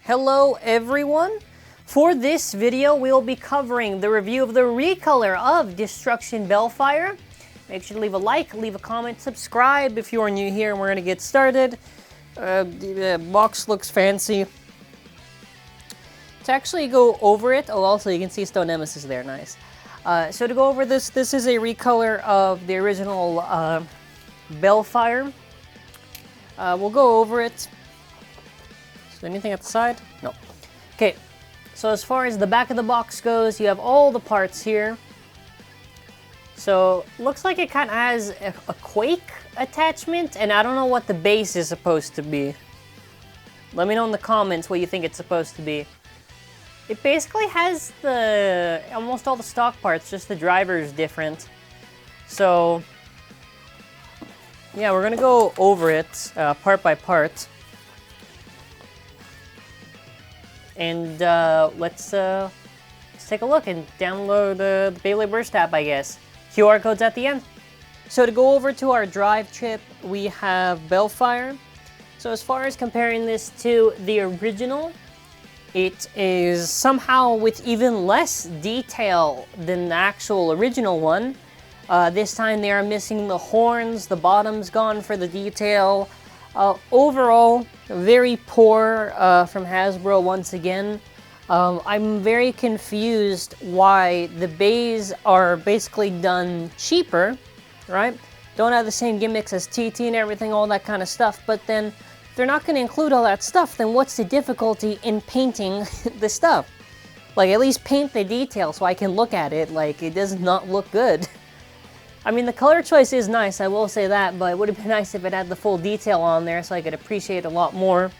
Hello everyone! For this video, we'll be covering the review of the recolor of Destruction Bellfire. Make sure to leave a like, leave a comment, subscribe if you are new here, and we're going to get started. The box looks fancy. To actually go over it, oh also you can see Stone Nemesis there, nice. So to go over this is a recolor of the original Bellfire. We'll go over it. Is there anything at the side? No. Okay, so as far as the back of the box goes, you have all the parts here. So, looks like it kind of has a Quake attachment, and I don't know what the base is supposed to be. Let me know in the comments what you think it's supposed to be. It basically has almost all the stock parts, just the driver is different. So, yeah, we're gonna go over it part by part. And let's take a look and download the Beyblade Burst app, I guess. QR code's at the end. So to go over to our drive chip, we have Bellfire. So as far as comparing this to the original, it is somehow with even less detail than the actual original one. This time they are missing the horns, the bottom's gone for the detail. Overall, very poor from Hasbro once again. I'm very confused why the bays are basically done cheaper, right? Don't have the same gimmicks as TT and everything, all that kind of stuff, but then if they're not going to include all that stuff, then what's the difficulty in painting the stuff? Like, at least paint the detail so I can look at it. Like, it does not look good. I mean, the color choice is nice, I will say that, but it would have been nice if it had the full detail on there so I could appreciate it a lot more.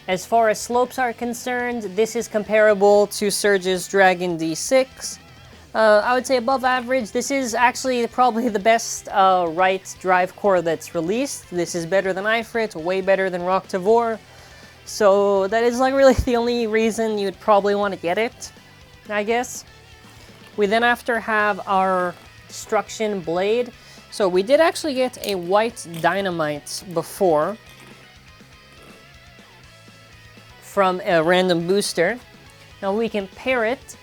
As far as slopes are concerned, this is comparable to Surge's Dragon D6. I would say above average. This is actually probably the best right drive core that's released. This is better than Ifrit, way better than Rock Tavor. So that is like really the only reason you'd probably want to get it, I guess. We then after have our Destruction Blade. So we did actually get a white Dynamite before from a random booster. Now we can pair it.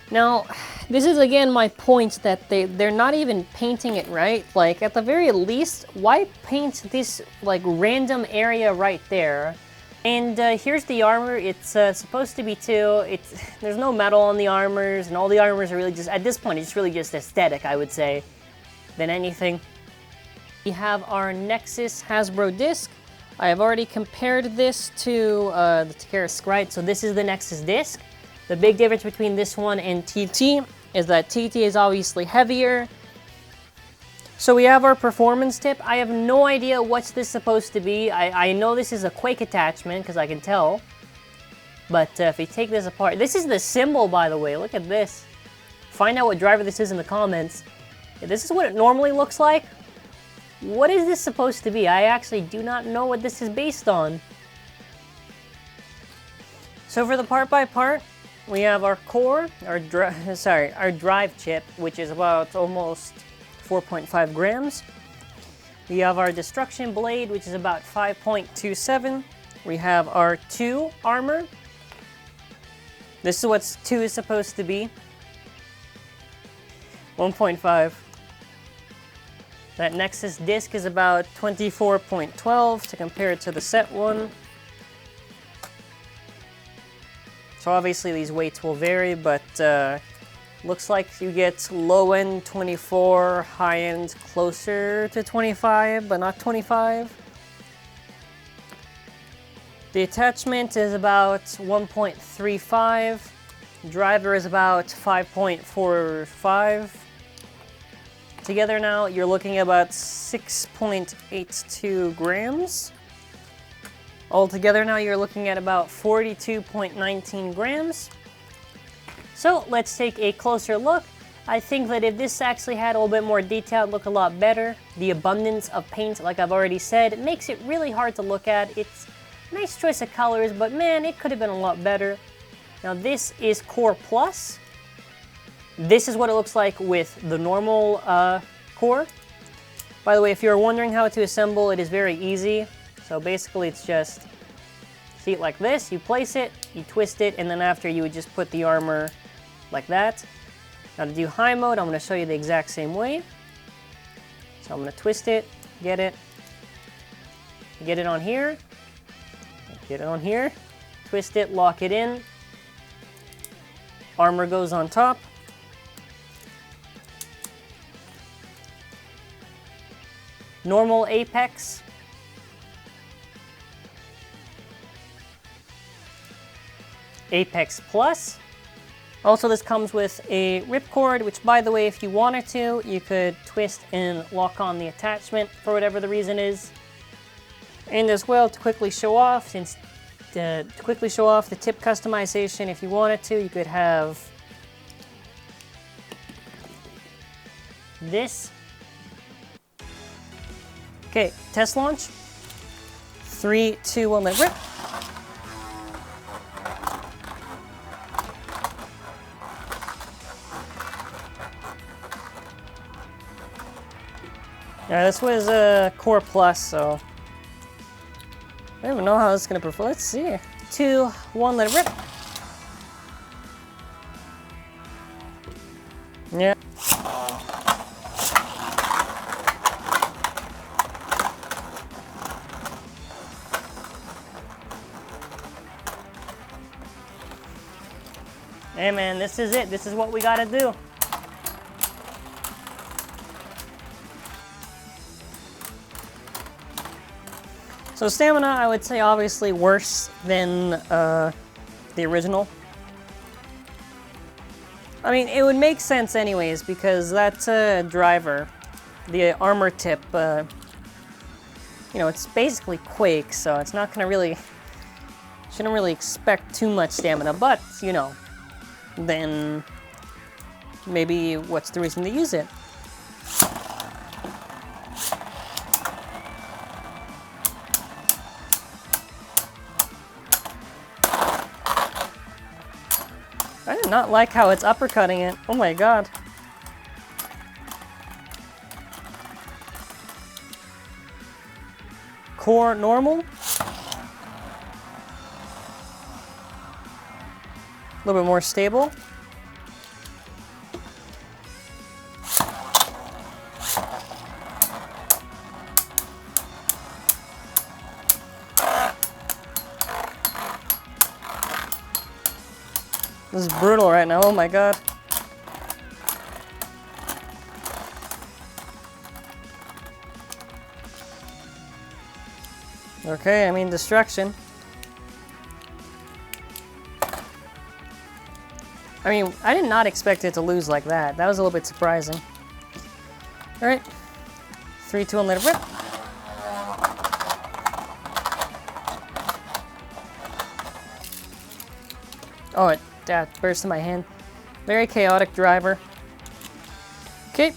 Now this is again my point that they're not even painting it right. Like at the very least, why paint this like random area right there? And here's the armor. It's supposed to be two. There's no metal on the armors, and all the armors are really just, at this point, it's really just aesthetic, I would say, than anything. We have our Nexus Hasbro disc. I have already compared this to the Takara Sprite, so this is the Nexus disc. The big difference between this one and TT is that TT is obviously heavier. So we have our performance tip. I have no idea what's this supposed to be. I know this is a Quake attachment, because I can tell. But if you take this apart, this is the symbol, by the way. Look at this. Find out what driver this is in the comments. If this is what it normally looks like, what is this supposed to be? I actually do not know what this is based on. So for the part by part, we have our core, our drive chip, which is about almost 4.5 grams. We have our Destruction Blade, which is about 5.27. We have our 2 armor. This is what 2 is supposed to be. 1.5. That Nexus disc is about 24.12 to compare it to the set one. So obviously these weights will vary, but looks like you get low-end 24, high-end closer to 25, but not 25. The attachment is about 1.35. Driver is about 5.45. Together now, you're looking at about 6.82 grams. Altogether now, you're looking at about 42.19 grams. So let's take a closer look. I think that if this actually had a little bit more detail, it'd look a lot better. The abundance of paint, like I've already said, it makes it really hard to look at. It's a nice choice of colors, but man, it could have been a lot better. Now this is Core Plus. This is what it looks like with the normal core. By the way, if you're wondering how to assemble, it is very easy. So basically it's just See, like this, you place it, you twist it, and then after you would just put the armor like that. Now to do high mode, I'm going to show you the exact same way. So I'm going to twist it, get it on here, twist it, lock it in, armor goes on top. Normal Apex. Apex Plus. Also, this comes with a ripcord, which, by the way, if you wanted to, you could twist and lock on the attachment for whatever the reason is. And as well, to quickly show off, the tip customization, if you wanted to, you could have this. Okay, test launch. 3, 2, 1, let rip. Yeah, this was a Core Plus, so I don't even know how this is gonna perform. Let's see. 2, 1, let it rip. Yeah. Hey man, this is it. This is what we gotta do. So stamina, I would say obviously worse than the original. I mean, it would make sense anyways, because that driver, the armor tip, you know, it's basically Quake, so it's not gonna really, shouldn't really expect too much stamina, but, you know, then maybe what's the reason to use it? I do not like how it's uppercutting it. Oh my god. Core normal. A little bit more stable. This is brutal right now, oh my god. Okay, I mean, destruction. I mean, I did not expect it to lose like that. That was a little bit surprising. Alright. 3, 2, 1, let it rip. Oh, that burst in my hand. Very chaotic driver. Okay.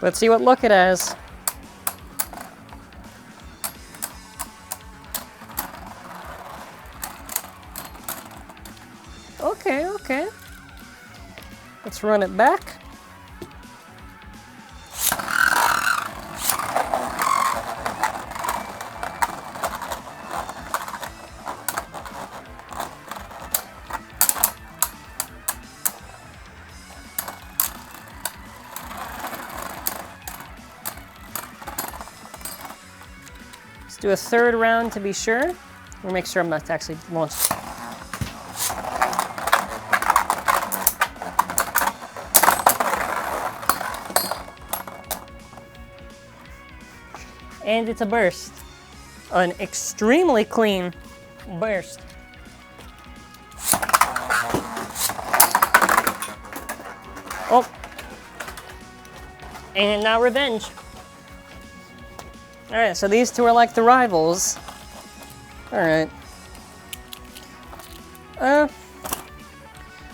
Let's see what look it has. Okay, okay. Let's run it back. Let's do a third round to be sure. We'll make sure I'm not actually launched. And it's a burst. An extremely clean burst. Oh. And now revenge. Alright, so these two are like the rivals. Alright.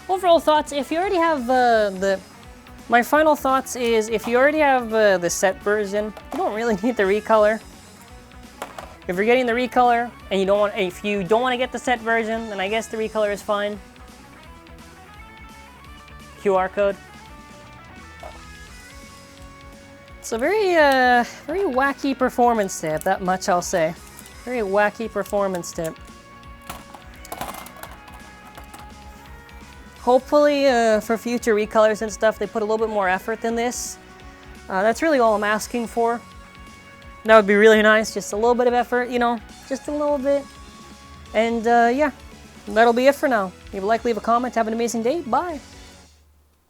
Overall thoughts, if you already have my final thoughts is, if you already have the set version, you don't really need the recolor. If you're getting the recolor and if you don't want to get the set version, then I guess the recolor is fine. QR code. It's a very, very wacky performance tip, that much I'll say. Very wacky performance tip. Hopefully, for future recolors and stuff, they put a little bit more effort than this. That's really all I'm asking for. That would be really nice, just a little bit of effort, you know, just a little bit. And yeah, that'll be it for now. If you'd like, leave a comment. Have an amazing day. Bye.